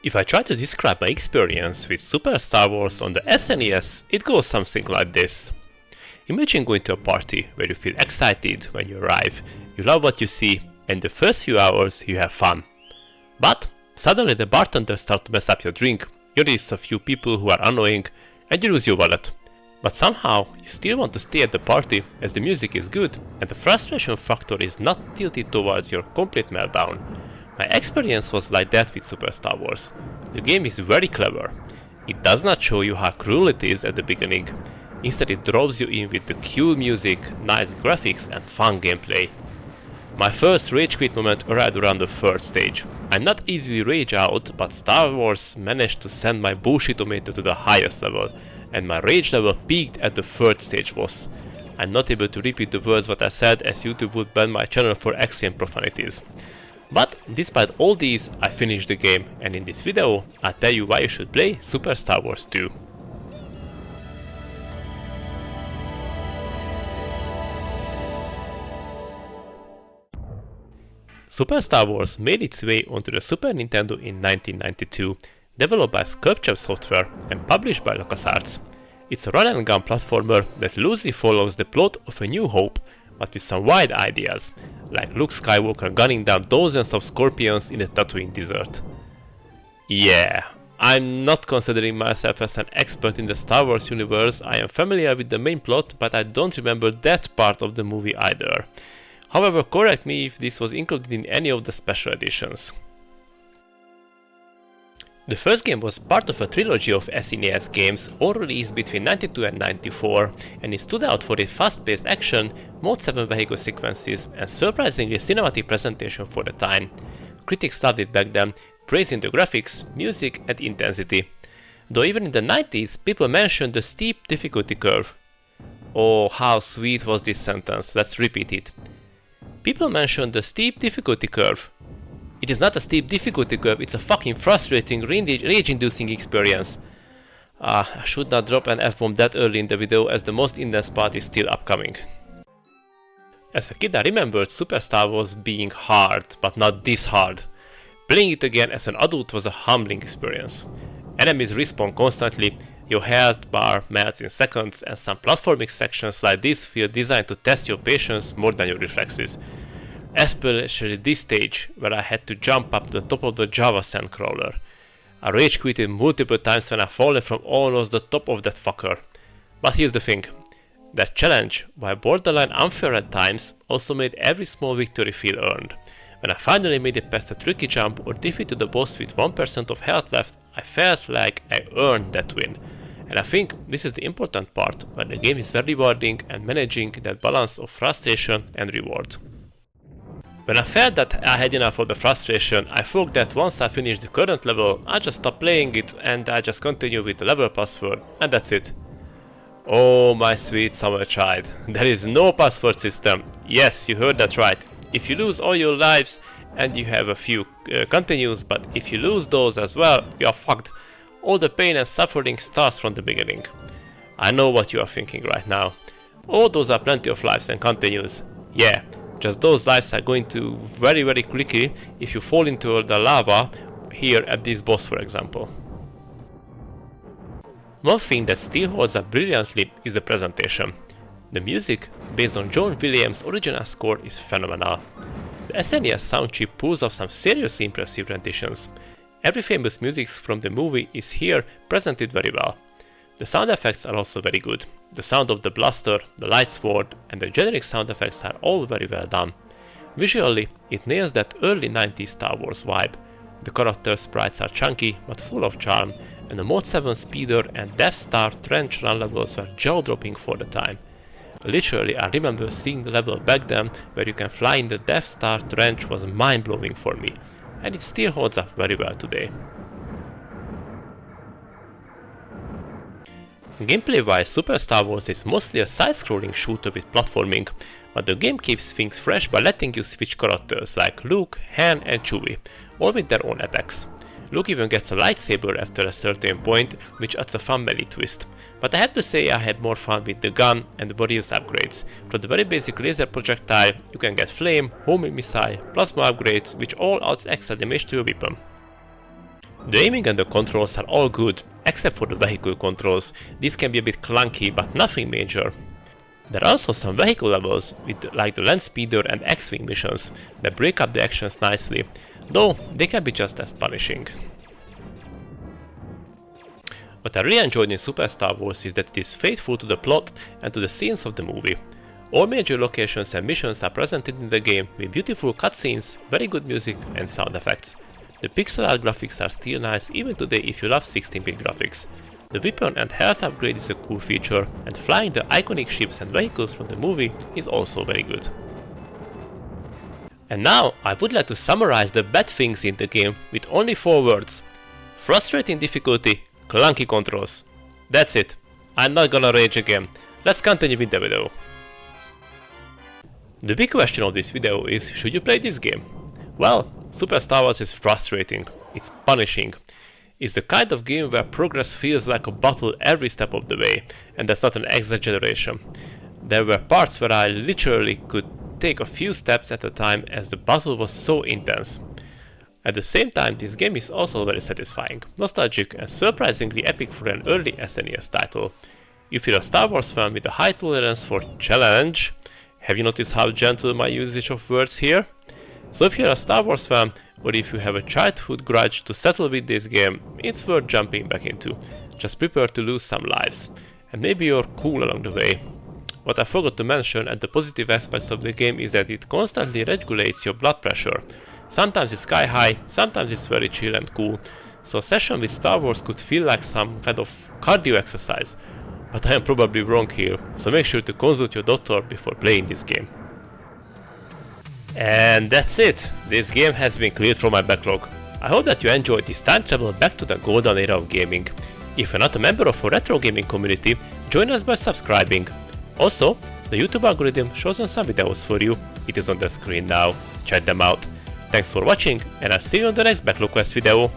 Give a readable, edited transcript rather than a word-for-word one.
If I try to describe my experience with Super Star Wars on the SNES, it goes something like this. Imagine going to a party where you feel excited when you arrive, you love what you see, and the first few hours you have fun. But suddenly the bartender starts to mess up your drink, you notice a few people who are annoying, and you lose your wallet. But somehow you still want to stay at the party as the music is good and the frustration factor is not tilted towards your complete meltdown. My experience was like that with Super Star Wars. The game is very clever. It does not show you how cruel it is at the beginning. Instead it draws you in with the cool music, nice graphics and fun gameplay. My first rage quit moment arrived around the third stage. I'm not easily rage out, but Star Wars managed to send my bullshitometer to the highest level, and my rage level peaked at the third stage boss. I'm not able to repeat the words what I said as YouTube would ban my channel for extreme profanities. But despite all these, I finished the game, and in this video I'll tell you why you should play Super Star Wars 2. Super Star Wars made its way onto the Super Nintendo in 1992, developed by Sculpture Software and published by LucasArts. It's a run-and-gun platformer that loosely follows the plot of A New Hope, but with some wild ideas, like Luke Skywalker gunning down dozens of scorpions in the Tatooine desert. Yeah, I'm not considering myself as an expert in the Star Wars universe. I am familiar with the main plot, but I don't remember that part of the movie either. However, correct me if this was included in any of the special editions. The first game was part of a trilogy of SNES games, all released between 92 and 94, and it stood out for its fast-paced action, Mode 7 vehicle sequences, and surprisingly cinematic presentation for the time. Critics loved it back then, praising the graphics, music, and intensity. Though even in the 90s, people mentioned the steep difficulty curve. Oh, how sweet was this sentence, let's repeat it. People mentioned the steep difficulty curve. It is not a steep difficulty curve, it's a fucking frustrating, rage-inducing experience. I should not drop an F-bomb that early in the video as the most intense part is still upcoming. As a kid I remembered Super Star Wars being hard, but not this hard. Playing it again as an adult was a humbling experience. Enemies respawn constantly, your health bar melts in seconds, and some platforming sections like this feel designed to test your patience more than your reflexes. Especially this stage, where I had to jump up to the top of the Java sandcrawler. I rage quitted multiple times when I fallen from almost the top of that fucker. But here's the thing. That challenge, while borderline unfair at times, also made every small victory feel earned. When I finally made it past a tricky jump or defeated the boss with 1% of health left, I felt like I earned that win. And I think this is the important part, where the game is very rewarding and managing that balance of frustration and reward. When I felt that I had enough of the frustration, I thought that once I finished the current level, I just stop playing it and I just continue with the level password, and that's it. Oh my sweet summer child, there is no password system. Yes, you heard that right. If you lose all your lives and you have a few continues, but if you lose those as well, you are fucked. All the pain and suffering starts from the beginning. I know what you are thinking right now. Oh, those are plenty of lives and continues. Yeah. Just those lives are going to very quickly if you fall into the lava here at this boss, for example. One thing that still holds up brilliantly is the presentation. The music, based on John Williams' original score, is phenomenal. The SNES sound chip pulls off some seriously impressive renditions. Every famous music from the movie is here presented very well. The sound effects are also very good. The sound of the blaster, the light sword, and the generic sound effects are all very well done. Visually, it nails that early 90s Star Wars vibe. The character sprites are chunky but full of charm, and the Mode 7 speeder and Death Star trench run levels were jaw-dropping for the time. Literally, I remember seeing the level back then where you can fly in the Death Star trench was mind-blowing for me, and it still holds up very well today. Gameplay-wise, Super Star Wars is mostly a side-scrolling shooter with platforming, but the game keeps things fresh by letting you switch characters like Luke, Han and Chewie, all with their own attacks. Luke even gets a lightsaber after a certain point, which adds a fun melee twist. But I have to say I had more fun with the gun and the various upgrades. From the very basic laser projectile, you can get flame, homing missile, plasma upgrades, which all adds extra damage to your weapon. The aiming and the controls are all good, except for the vehicle controls. These can be a bit clunky, but nothing major. There are also some vehicle levels, like the land speeder and X-Wing missions, that break up the actions nicely, though they can be just as punishing. What I really enjoyed in Super Star Wars is that it is faithful to the plot and to the scenes of the movie. All major locations and missions are presented in the game with beautiful cutscenes, very good music and sound effects. The pixel art graphics are still nice even today if you love 16-bit graphics. The weapon and health upgrade is a cool feature, and flying the iconic ships and vehicles from the movie is also very good. And now I would like to summarize the bad things in the game with only 4 words. Frustrating difficulty, clunky controls. That's it. I'm not gonna rage again. Let's continue with the video. The big question of this video is, should you play this game? Well, Super Star Wars is frustrating, it's punishing. It's the kind of game where progress feels like a battle every step of the way, and that's not an exaggeration. There were parts where I literally could take a few steps at a time as the battle was so intense. At the same time, this game is also very satisfying, nostalgic and surprisingly epic for an early SNES title. If you're a Star Wars fan with a high tolerance for challenge, have you noticed how gentle my usage of words here? So if you're a Star Wars fan, or if you have a childhood grudge to settle with this game, it's worth jumping back into. Just prepare to lose some lives, and maybe you're cool along the way. What I forgot to mention at the positive aspects of the game is that it constantly regulates your blood pressure. Sometimes it's sky high, sometimes it's very chill and cool, so a session with Star Wars could feel like some kind of cardio exercise. But I am probably wrong here, so make sure to consult your doctor before playing this game. And that's it! This game has been cleared from my backlog. I hope that you enjoyed this time travel back to the golden era of gaming. If you're not a member of our retro gaming community, join us by subscribing. Also, the YouTube algorithm shows us some videos for you. It is on the screen now. Check them out. Thanks for watching, and I'll see you on the next Backlog Quest video.